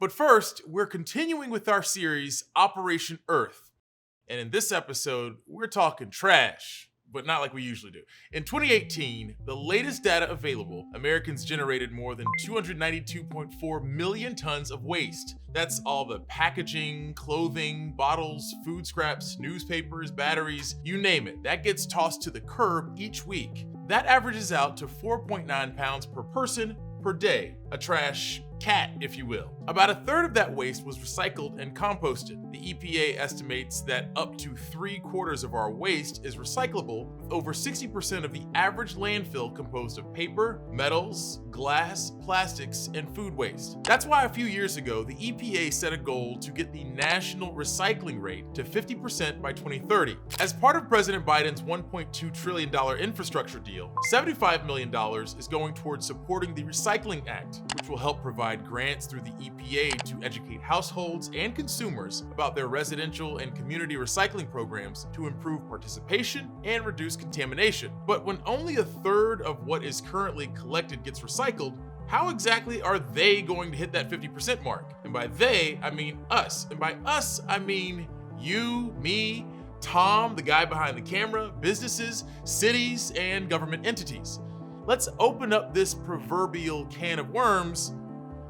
But first, we're continuing with our series, Operation Earth. And in this episode, we're talking trash, but not like we usually do. In 2018, the latest data available, Americans generated more than 292.4 million tons of waste. That's all the packaging, clothing, bottles, food scraps, newspapers, batteries, you name it. That gets tossed to the curb each week. That averages out to 4.9 pounds per person per day, a trash cat, if you will. About a third of that waste was recycled and composted. The EPA estimates that up to 3/4 of our waste is recyclable, with over 60% of the average landfill composed of paper, metals, glass, plastics, and food waste. That's why a few years ago, the EPA set a goal to get the national recycling rate to 50% by 2030. As part of President Biden's $1.2 trillion infrastructure deal, $75 million is going towards supporting the Recycling Act, which will help provide grants through the EPA to educate households and consumers about their residential and community recycling programs to improve participation and reduce contamination. But when only a third of what is currently collected gets recycled, how exactly are they going to hit that 50% mark? And by they, I mean us. And by us, I mean you, me, Tom, the guy behind the camera, businesses, cities, and government entities. Let's open up this proverbial can of worms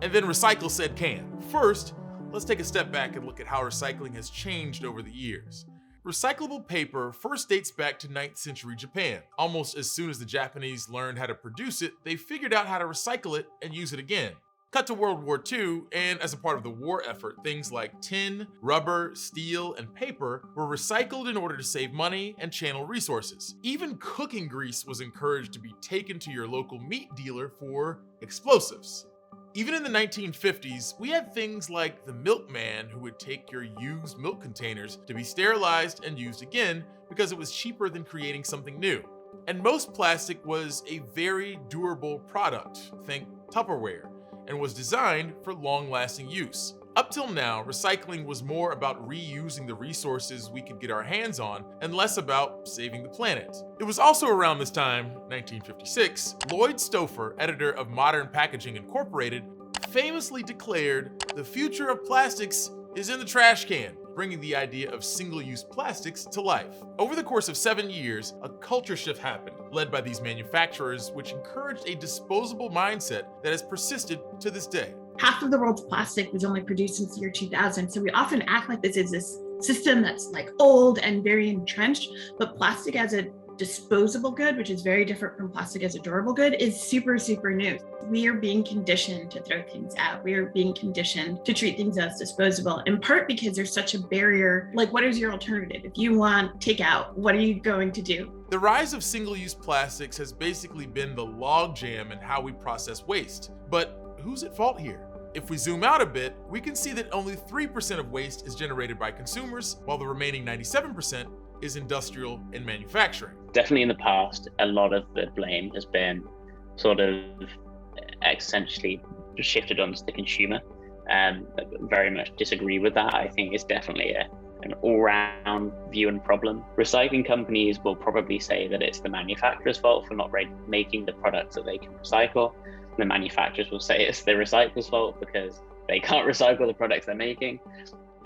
and then recycle said can. First, let's take a step back and look at how recycling has changed over the years. Recyclable paper first dates back to 9th century Japan. Almost as soon as the Japanese learned how to produce it, they figured out how to recycle it and use it again. Cut to World War II, and as a part of the war effort, things like tin, rubber, steel, and paper were recycled in order to save money and channel resources. Even cooking grease was encouraged to be taken to your local meat dealer for explosives. Even in the 1950s, we had things like the milkman who would take your used milk containers to be sterilized and used again because it was cheaper than creating something new. And most plastic was a very durable product, think Tupperware, and was designed for long-lasting use. Up till now, recycling was more about reusing the resources we could get our hands on and less about saving the planet. It was also around this time, 1956, Lloyd Stouffer, editor of Modern Packaging Incorporated, famously declared, "The future of plastics is in the trash can," bringing the idea of single-use plastics to life. Over the course of 7 years, a culture shift happened, led by these manufacturers, which encouraged a disposable mindset that has persisted to this day. Half of the world's plastic was only produced since the year 2000. So we often act like this is this system that's like old and very entrenched, but plastic as a disposable good, which is very different from plastic as a durable good, is super, super new. We are being conditioned to throw things out. We are being conditioned to treat things as disposable, in part because there's such a barrier. Like, what is your alternative? If you want takeout, what are you going to do? The rise of single-use plastics has basically been the logjam in how we process waste. But who's at fault here? If we zoom out a bit, we can see that only 3% of waste is generated by consumers, while the remaining 97% is industrial and manufacturing. Definitely in the past, a lot of the blame has been sort of essentially shifted onto the consumer. I very much disagree with that. I think it's definitely an all-round view and problem. Recycling companies will probably say that it's the manufacturer's fault for not making the products that they can recycle. The manufacturers will say it's the recycler's fault because they can't recycle the products they're making.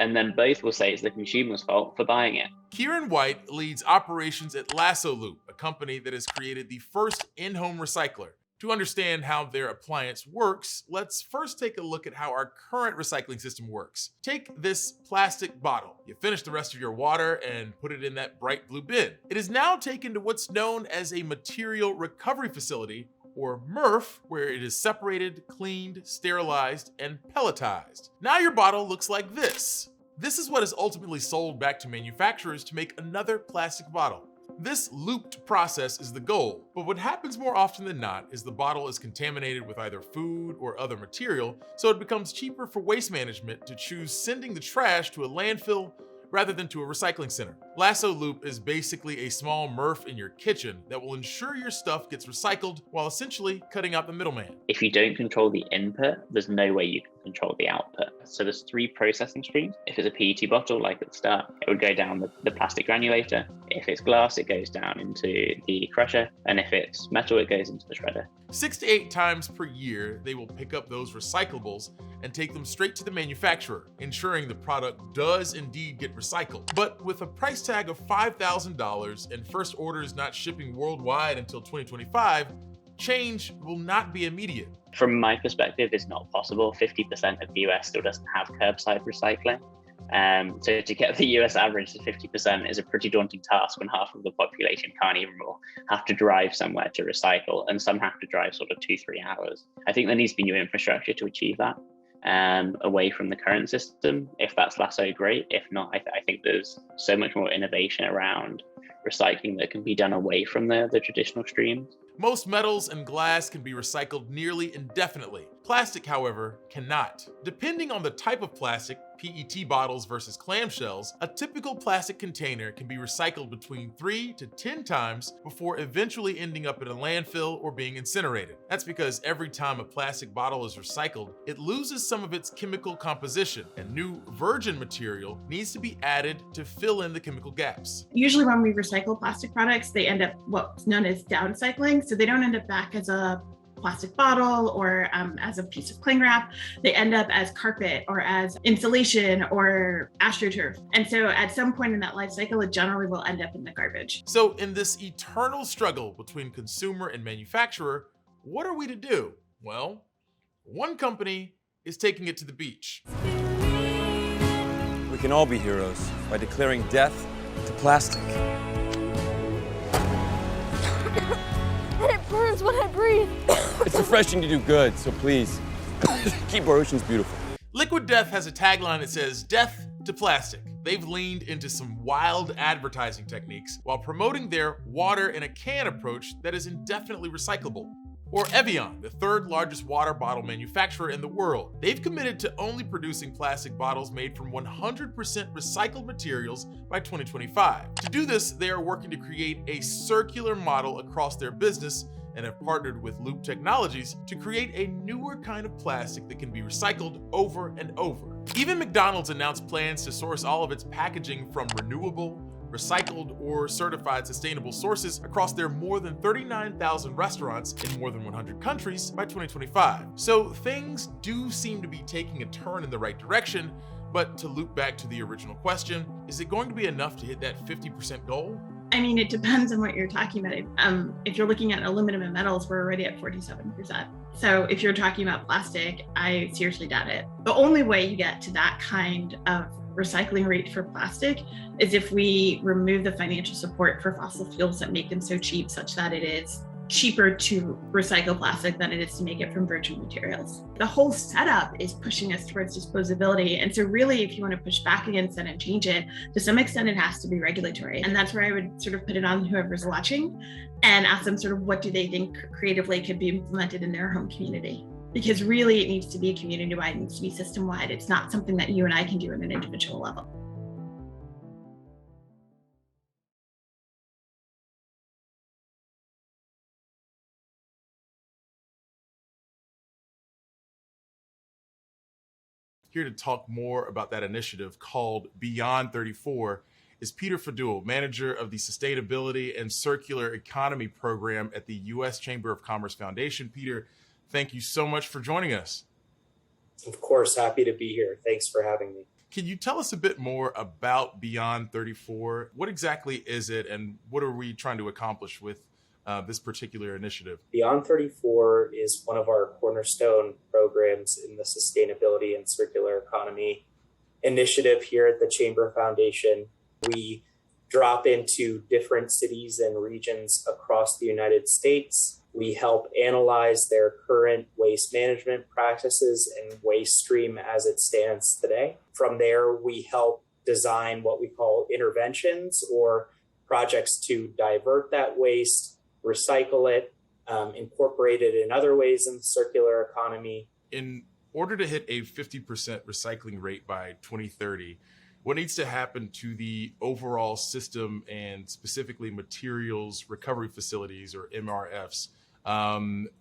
And then both will say it's the consumer's fault for buying it. Kieran White leads operations at Lasso Loop, a company that has created the first in-home recycler. To understand how their appliance works, let's first take a look at how our current recycling system works. Take this plastic bottle. You finish the rest of your water and put it in that bright blue bin. It is now taken to what's known as a material recovery facility, or MRF, where it is separated, cleaned, sterilized, and pelletized. Now your bottle looks like this. This is what is ultimately sold back to manufacturers to make another plastic bottle. This looped process is the goal, but what happens more often than not is the bottle is contaminated with either food or other material, so it becomes cheaper for waste management to choose sending the trash to a landfill rather than to a recycling center. Lasso Loop is basically a small MRF in your kitchen that will ensure your stuff gets recycled while essentially cutting out the middleman. If you don't control the input, there's no way you can control the output. So there's 3 processing streams. If it's a PET bottle, like at the start, it would go down the plastic granulator. If it's glass, it goes down into the crusher. And if it's metal, it goes into the shredder. 6 to 8 times per year, they will pick up those recyclables and take them straight to the manufacturer, ensuring the product does indeed get recycled. But with a price tag of $5,000 and first orders not shipping worldwide until 2025, change will not be immediate. From my perspective, it's not possible. 50% of the US still doesn't have curbside recycling. So to get the US average to 50% is a pretty daunting task when half of the population can't even have to drive somewhere to recycle, and some have to drive sort of 2-3 hours. I think there needs to be new infrastructure to achieve that, away from the current system. If that's Lasso, great. If not, I think there's so much more innovation around recycling that can be done away from the traditional streams. Most metals and glass can be recycled nearly indefinitely. Plastic, however, cannot. Depending on the type of plastic, PET bottles versus clamshells, a typical plastic container can be recycled between 3 to 10 times before eventually ending up in a landfill or being incinerated. That's because every time a plastic bottle is recycled, it loses some of its chemical composition, and new virgin material needs to be added to fill in the chemical gaps. Usually when we recycle plastic products, they end up what's known as downcycling. So they don't end up back as a plastic bottle or as a piece of cling wrap. They end up as carpet or as insulation or astroturf. And so at some point in that life cycle, it generally will end up in the garbage. So in this eternal struggle between consumer and manufacturer, what are we to do? Well, one company is taking it to the beach. We can all be heroes by declaring death to plastic. And it burns when I breathe. It's refreshing to do good, so please, keep our oceans beautiful. Liquid Death has a tagline that says, "Death to plastic." They've leaned into some wild advertising techniques while promoting their water in a can approach that is indefinitely recyclable. Or Evian, the 3rd largest water bottle manufacturer in the world. They've committed to only producing plastic bottles made from 100% recycled materials by 2025. To do this, they are working to create a circular model across their business and have partnered with Loop Technologies to create a newer kind of plastic that can be recycled over and over. Even McDonald's announced plans to source all of its packaging from renewable, recycled, or certified sustainable sources across their more than 39,000 restaurants in more than 100 countries by 2025. So things do seem to be taking a turn in the right direction, but to loop back to the original question, is it going to be enough to hit that 50% goal? I mean, it depends on what you're talking about. If you're looking at aluminum and metals, we're already at 47%. So if you're talking about plastic, I seriously doubt it. The only way you get to that kind of recycling rate for plastic is if we remove the financial support for fossil fuels that make them so cheap, such that it is cheaper to recycle plastic than it is to make it from virgin materials. The whole setup is pushing us towards disposability. And so really, if you want to push back against it and change it, to some extent, it has to be regulatory. And that's where I would sort of put it on whoever's watching and ask them sort of what do they think creatively could be implemented in their home community. Because really, it needs to be community-wide, it needs to be system-wide. It's not something that you and I can do at an individual level. Here to talk more about that initiative called Beyond 34 is Peter Faddul, manager of the Sustainability and Circular Economy Program at the U.S. Chamber of Commerce Foundation. Peter, thank you so much for joining us. Of course, happy to be here. Thanks for having me. Can you tell us a bit more about Beyond 34? What exactly is it, and what are we trying to accomplish with this particular initiative? Beyond 34 is one of our cornerstone programs in the Sustainability and Circular Economy initiative here at the Chamber Foundation. We drop into different cities and regions across the United States. We help analyze their current waste management practices and waste stream as it stands today. From there, we help design what we call interventions or projects to divert that waste, recycle it, incorporate it in other ways in the circular economy. In order to hit a 50% recycling rate by 2030, what needs to happen to the overall system and specifically materials recovery facilities or MRFs?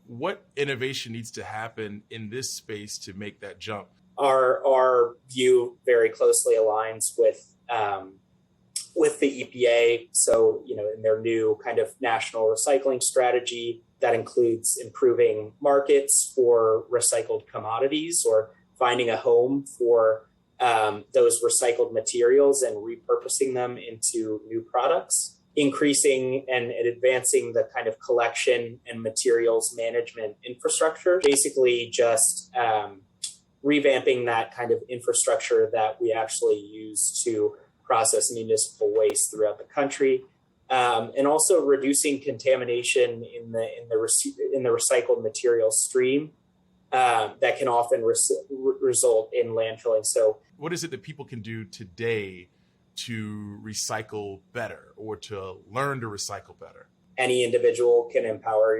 What innovation needs to happen in this space to make that jump? Our view very closely aligns with the EPA. So, in their new kind of national recycling strategy that includes improving markets for recycled commodities or finding a home for those recycled materials and repurposing them into new products, increasing and advancing the kind of collection and materials management infrastructure, basically just revamping that kind of infrastructure that we actually use to process municipal waste throughout the country, and also reducing contamination in the recycled materials stream that can often result in landfilling. So, what is it that people can do today to recycle better or to learn to recycle better? Any individual can empower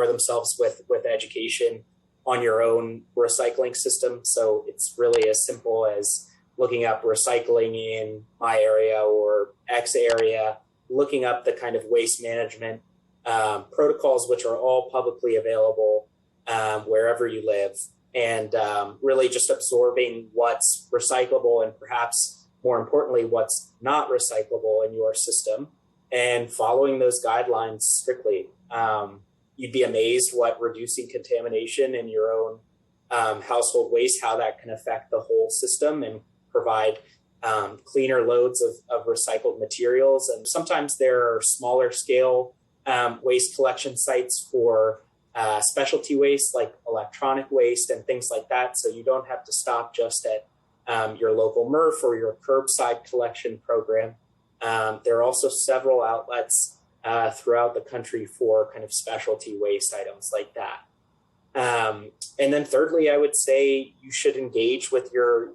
themselves with education on your own recycling system. So it's really as simple as looking up recycling in my area or X area, looking up the kind of waste management protocols, which are all publicly available wherever you live, and really just absorbing what's recyclable and perhaps more importantly, what's not recyclable in your system, and following those guidelines strictly. You'd be amazed what reducing contamination in your own household waste, how that can affect the whole system and provide cleaner loads of recycled materials. And sometimes there are smaller scale waste collection sites for specialty waste like electronic waste and things like that. So you don't have to stop just at your local MRF or your curbside collection program. There are also several outlets throughout the country for kind of specialty waste items like that. And then thirdly, I would say you should engage with your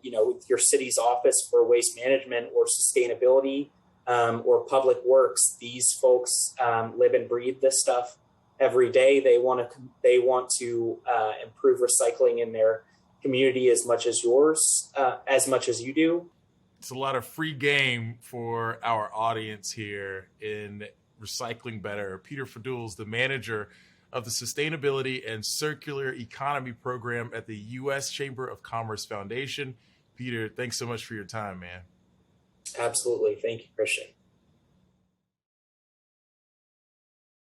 city's office for waste management or sustainability or public works. These folks live and breathe this stuff every day. They want to improve recycling in their community as much as you do. It's a lot of free game for our audience here in Recycling Better. Peter Faddul is the manager of the Sustainability and Circular Economy Program at the U.S. Chamber of Commerce Foundation. Peter, thanks so much for your time, man. Absolutely. Thank you, Christian.